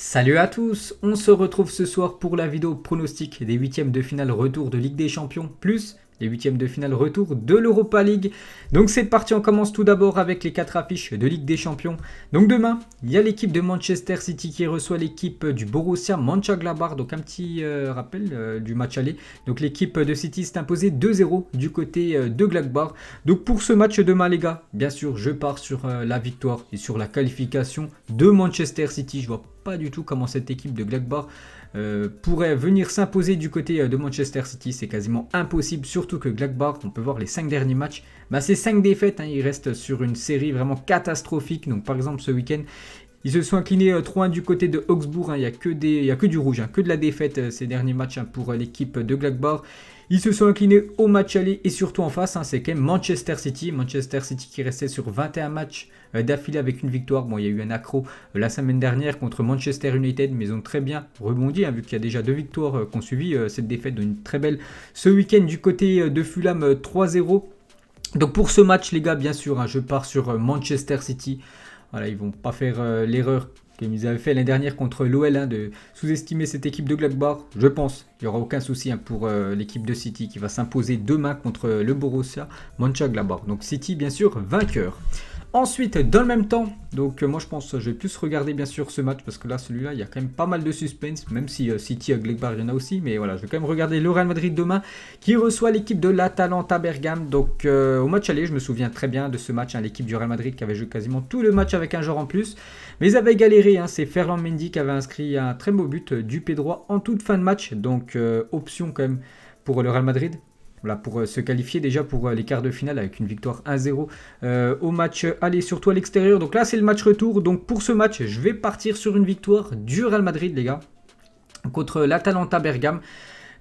Salut à tous, on se retrouve ce soir pour la vidéo pronostic des huitièmes de finale retour de Ligue des Champions, plus les huitièmes de finale retour de l'Europa League. Donc c'est parti, on commence tout d'abord avec les 4 affiches de Ligue des Champions. Donc demain, il y a l'équipe de Manchester City qui reçoit l'équipe du Borussia Mönchengladbach. Donc un petit rappel du match aller. Donc l'équipe de City s'est imposée 2-0 du côté de Gladbach. Donc pour ce match demain les gars, bien sûr je pars sur la victoire et sur la qualification de Manchester City. Je vois pas du tout comment cette équipe de Gladbach pourrait venir s'imposer du côté de Manchester City. C'est quasiment impossible, surtout que Gladbach, on peut voir les 5 derniers matchs, c'est 5 défaites, ils restent sur une série vraiment catastrophique. Donc par exemple ce week-end, ils se sont inclinés 3-1 du côté de Augsbourg, il n'y a que du rouge, que de la défaite ces derniers matchs pour l'équipe de Gladbach. Ils se sont inclinés au match aller et surtout en face, c'est quand même Manchester City. Manchester City qui restait sur 21 matchs d'affilée avec une victoire. Bon, il y a eu un accro la semaine dernière contre Manchester United, mais ils ont très bien rebondi, vu qu'il y a déjà 2 victoires qui ont suivi cette défaite, donc une très belle ce week-end du côté de Fulham 3-0. Donc pour ce match, les gars, bien sûr, je pars sur Manchester City. Voilà, ils vont pas faire l'erreur qu'ils avaient fait l'année dernière contre l'OL, de sous-estimer cette équipe de Gladbach. Je pense qu'il n'y aura aucun souci pour l'équipe de City qui va s'imposer demain contre le Borussia Mönchengladbach. Donc City, bien sûr, vainqueur. Ensuite, dans le même temps, donc moi je pense que je vais plus regarder bien sûr ce match parce que là, celui-là, il y a quand même pas mal de suspense, même si City à Gladbach, il y en a aussi. Mais voilà, je vais quand même regarder le Real Madrid demain qui reçoit l'équipe de l'Atalanta Bergame. Donc au match aller, je me souviens très bien de ce match, l'équipe du Real Madrid qui avait joué quasiment tout le match avec un joueur en plus. Mais ils avaient galéré, c'est Ferland Mendy qui avait inscrit un très beau but du pied droit en toute fin de match. Donc option quand même pour le Real Madrid. Voilà, pour se qualifier déjà pour les quarts de finale avec une victoire 1-0 au match aller, surtout à l'extérieur. Donc là, c'est le match retour. Donc pour ce match, je vais partir sur une victoire du Real Madrid, les gars, contre l'Atalanta Bergame.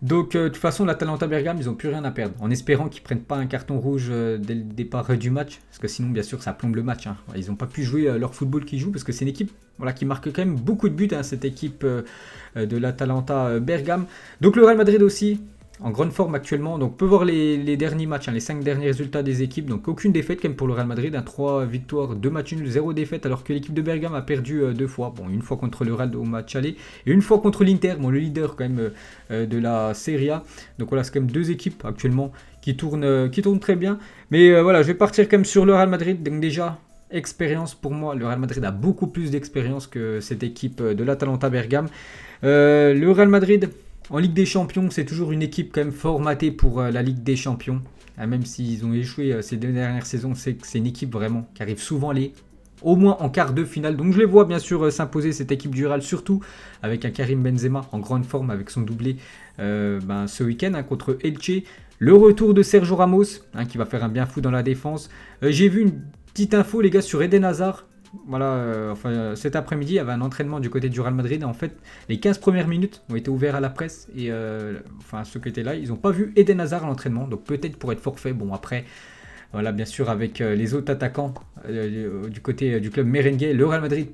Donc de toute façon, l'Atalanta Bergame, ils n'ont plus rien à perdre. En espérant qu'ils ne prennent pas un carton rouge dès le départ du match. Parce que sinon, bien sûr, ça plombe le match. Ils n'ont pas pu jouer leur football qu'ils jouent. Parce que c'est une équipe qui marque quand même beaucoup de buts, cette équipe de l'Atalanta Bergame. Donc le Real Madrid aussi, en grande forme actuellement. Donc on peut voir les derniers matchs, les 5 derniers résultats des équipes. Donc aucune défaite quand même pour le Real Madrid, 3 victoires, 2 matchs nuls, 0 défaite, alors que l'équipe de Bergame a perdu 2 fois. Bon, une fois contre le Real au match aller et une fois contre l'Inter, le leader quand même de la Serie A. Donc voilà, c'est quand même 2 équipes actuellement qui tournent très bien. Mais voilà, je vais partir quand même sur le Real Madrid. Donc déjà, expérience pour moi, le Real Madrid a beaucoup plus d'expérience que cette équipe de l'Atalanta Bergame. Le Real Madrid en Ligue des Champions, c'est toujours une équipe quand même formatée pour la Ligue des Champions. Même s'ils ont échoué ces 2 dernières saisons, c'est une équipe vraiment qui arrive souvent au moins en quart de finale. Donc je les vois bien sûr s'imposer, cette équipe du Real, surtout avec un Karim Benzema en grande forme avec son doublé ce week-end contre Elche. Le retour de Sergio Ramos qui va faire un bien fou dans la défense. J'ai vu une petite info les gars sur Eden Hazard. Voilà, cet après-midi, il y avait un entraînement du côté du Real Madrid. En fait, les 15 premières minutes ont été ouvertes à la presse. Et ceux qui étaient là, ils n'ont pas vu Eden Hazard à l'entraînement. Donc peut-être pour être forfait. Bon, après, voilà, bien sûr, avec les autres attaquants du côté du club merengue, le Real Madrid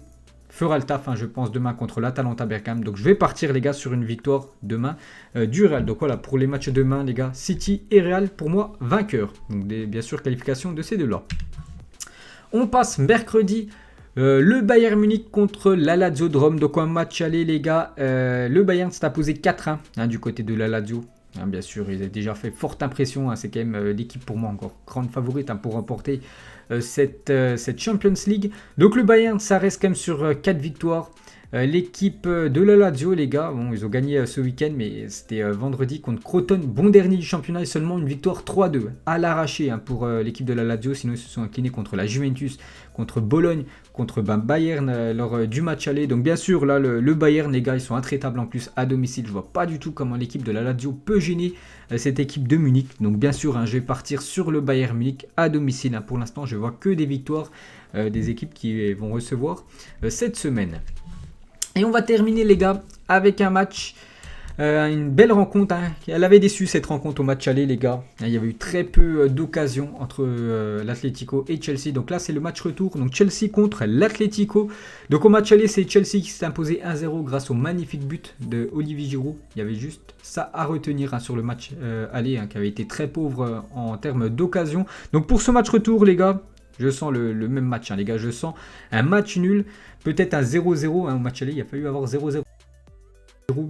fera le taf, je pense, demain contre l'Atalanta Bergame. Donc je vais partir, les gars, sur une victoire demain du Real. Donc voilà, pour les matchs demain, les gars, City et Real, pour moi, vainqueurs. Donc bien sûr, qualification de ces deux-là. On passe mercredi. Le Bayern Munich contre la Lazio de Rome. Donc un match aller, les gars. Le Bayern s'est imposé 4-1 du côté de la Lazio. Bien sûr, il a déjà fait forte impression. C'est quand même l'équipe pour moi encore grande favorite pour remporter cette Champions League. Donc le Bayern, ça reste quand même sur 4 victoires. L'équipe de la Lazio, les gars, ils ont gagné ce week-end, mais c'était vendredi contre Crotone, bon dernier du championnat et seulement une victoire 3-2 à l'arraché pour l'équipe de la Lazio. Sinon, ils se sont inclinés contre la Juventus, contre Bologne, contre Bayern lors du match aller. Donc bien sûr, là, le Bayern, les gars, ils sont intraitables en plus à domicile. Je vois pas du tout comment l'équipe de la Lazio peut gêner cette équipe de Munich. Donc bien sûr, je vais partir sur le Bayern Munich à domicile. Pour l'instant, je vois que des victoires des équipes qui vont recevoir cette semaine. Et on va terminer, les gars, avec un match, une belle rencontre. Elle avait déçu cette rencontre au match aller, les gars. Il y avait eu très peu d'occasions entre l'Atlético et Chelsea. Donc là, c'est le match retour. Donc Chelsea contre l'Atlético. Donc au match aller, c'est Chelsea qui s'est imposé 1-0 grâce au magnifique but de Olivier Giroud. Il y avait juste ça à retenir sur le match aller qui avait été très pauvre en termes d'occasions. Donc pour ce match retour, les gars, Je sens le même match, hein, les gars. Je sens un match nul, peut-être un 0-0. Hein, au match aller, il a fallu avoir 0-0.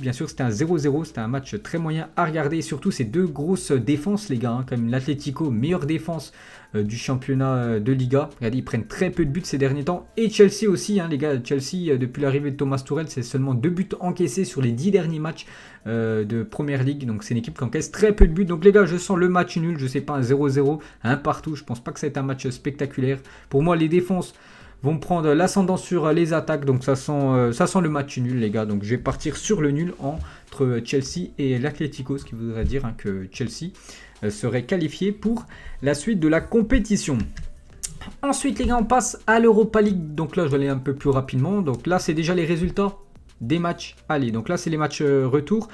Bien sûr, c'était un 0-0, c'était un match très moyen à regarder. Et surtout, ces deux grosses défenses, les gars, hein, comme l'Atlético, meilleure défense du championnat de Liga. Regardez, ils prennent très peu de buts ces derniers temps. Et Chelsea aussi, hein, les gars. Chelsea, depuis l'arrivée de Thomas Tuchel, c'est seulement 2 buts encaissés sur les 10 derniers matchs de Première Ligue. Donc, c'est une équipe qui encaisse très peu de buts. Donc, les gars, je sens le match nul. Je sais pas, un 0-0, un partout. Je pense pas que ça va être un match spectaculaire. Pour moi, les défenses vont prendre l'ascendant sur les attaques, donc ça sent le match nul, les gars. Donc je vais partir sur le nul entre Chelsea et l'Atlético, ce qui voudrait dire hein, que Chelsea serait qualifié pour la suite de la compétition. Ensuite, les gars, on passe à l'Europa League. Donc là, je vais aller un peu plus rapidement. Donc là, c'est déjà les résultats des matchs allez. Donc là, c'est les matchs retour.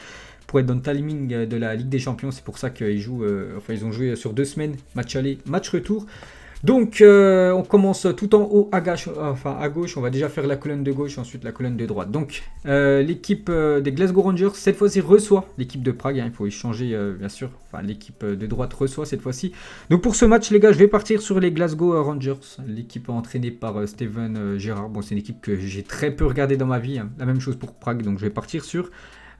Pour être dans le timing de la Ligue des Champions, c'est pour ça qu'ils ils ont joué sur 2 semaines, match aller, match retour. Donc, on commence tout en haut à gauche. On va déjà faire la colonne de gauche, ensuite la colonne de droite. Donc, l'équipe des Glasgow Rangers, cette fois-ci, reçoit l'équipe de Prague. Hein, il faut échanger, bien sûr. Enfin, l'équipe de droite reçoit cette fois-ci. Donc, pour ce match, les gars, je vais partir sur les Glasgow Rangers. L'équipe entraînée par Steven Gerrard. Bon, c'est une équipe que j'ai très peu regardée dans ma vie. Hein. La même chose pour Prague. Donc, je vais partir sur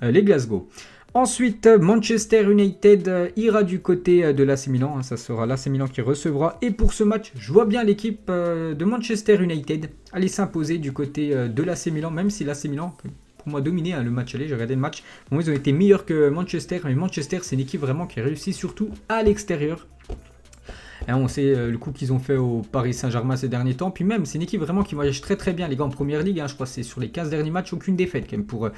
les Glasgow. Ensuite, Manchester United ira du côté de l'AC Milan. Hein, ça sera l'AC Milan qui recevra. Et pour ce match, je vois bien l'équipe de Manchester United aller s'imposer du côté de l'AC Milan. Même si l'AC Milan, pour moi, dominé hein, le match aller. J'ai regardé le match. Bon, ils ont été meilleurs que Manchester. Mais Manchester, c'est une équipe vraiment qui réussit surtout à l'extérieur. Et on sait le coup qu'ils ont fait au Paris Saint-Germain ces derniers temps. Puis même, c'est une équipe vraiment qui voyage très très bien. Les gars, en première ligue, hein, je crois que c'est sur les 15 derniers matchs, aucune défaite quand même pour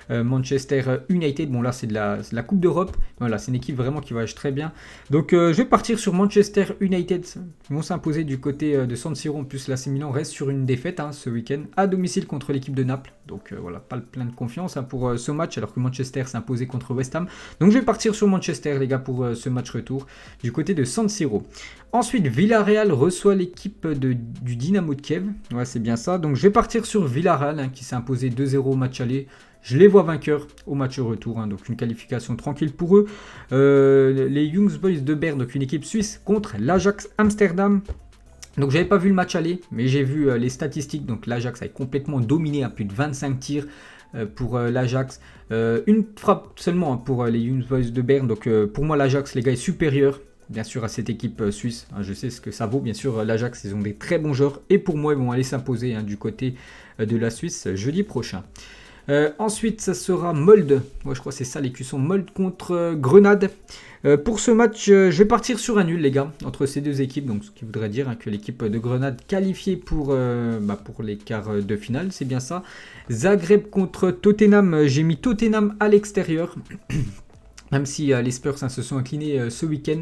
Manchester United. Bon, là, c'est de la Coupe d'Europe. Voilà, c'est une équipe vraiment qui voyage très bien. Donc, je vais partir sur Manchester United. Ils vont s'imposer du côté de San Siro. En plus, l'AC Milan reste sur une défaite hein, ce week-end à domicile contre l'équipe de Naples. Donc, voilà, pas plein de confiance hein, pour ce match, alors que Manchester s'est imposé contre West Ham. Donc, je vais partir sur Manchester, les gars, pour ce match retour du côté de San Siro. Ensuite, Villarreal reçoit l'équipe du Dynamo de Kiev. Ouais, c'est bien ça. Donc, je vais partir sur Villarreal hein, qui s'est imposé 2-0 au match aller. Je les vois vainqueurs au match retour, hein, donc une qualification tranquille pour eux. Les Young Boys de Berne, donc une équipe suisse contre l'Ajax Amsterdam. Donc j'avais pas vu le match aller, mais j'ai vu les statistiques. Donc l'Ajax a complètement dominé à plus de 25 tirs pour l'Ajax. Une frappe seulement hein, pour les Young Boys de Berne. Donc pour moi l'Ajax, les gars, est supérieur. Bien sûr à cette équipe suisse, hein, je sais ce que ça vaut. Bien sûr l'Ajax, ils ont des très bons joueurs. Et pour moi, ils vont aller s'imposer hein, du côté de la Suisse jeudi prochain. Ensuite, ça sera Molde. Moi, je crois que c'est ça l'écusson. Molde contre Grenade. Pour ce match, je vais partir sur un nul, les gars, entre ces deux équipes. Donc, ce qui voudrait dire hein, que l'équipe de Grenade qualifiée pour les quarts de finale, c'est bien ça. Zagreb contre Tottenham. J'ai mis Tottenham à l'extérieur. Même si les Spurs hein, se sont inclinés ce week-end.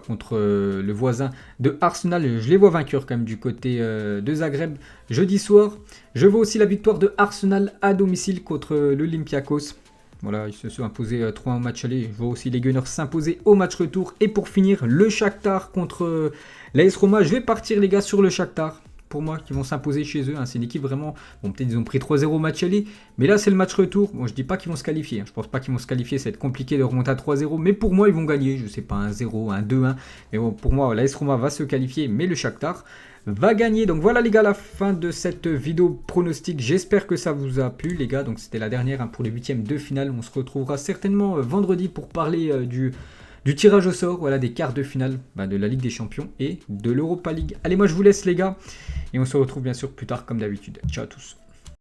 Contre le voisin de Arsenal. Je les vois vainqueurs quand même du côté de Zagreb jeudi soir. Je vois aussi la victoire de Arsenal à domicile contre l'Olympiakos. Voilà, ils se sont imposés 3-1 au match aller. Je vois aussi les Gunners s'imposer au match retour. Et pour finir, le Shakhtar contre l'AS Roma. Je vais partir les gars sur le Shakhtar. Pour moi, qui vont s'imposer chez eux. Hein. C'est une équipe vraiment... Bon, peut-être ils ont pris 3-0 au match aller. Mais là, c'est le match retour. Bon, je dis pas qu'ils vont se qualifier. Hein. Je pense pas qu'ils vont se qualifier. Ça va être compliqué de remonter à 3-0. Mais pour moi, ils vont gagner. Je sais pas, un 0, un 2-1. Mais bon, pour moi, l'AS Roma va se qualifier. Mais le Shakhtar va gagner. Donc voilà les gars, la fin de cette vidéo pronostic. J'espère que ça vous a plu les gars. Donc c'était la dernière hein, pour les huitièmes de finale. On se retrouvera certainement vendredi pour parler du tirage au sort, voilà, des quarts de finale de la Ligue des Champions et de l'Europa League. Allez, moi je vous laisse les gars et on se retrouve bien sûr plus tard comme d'habitude. Ciao à tous.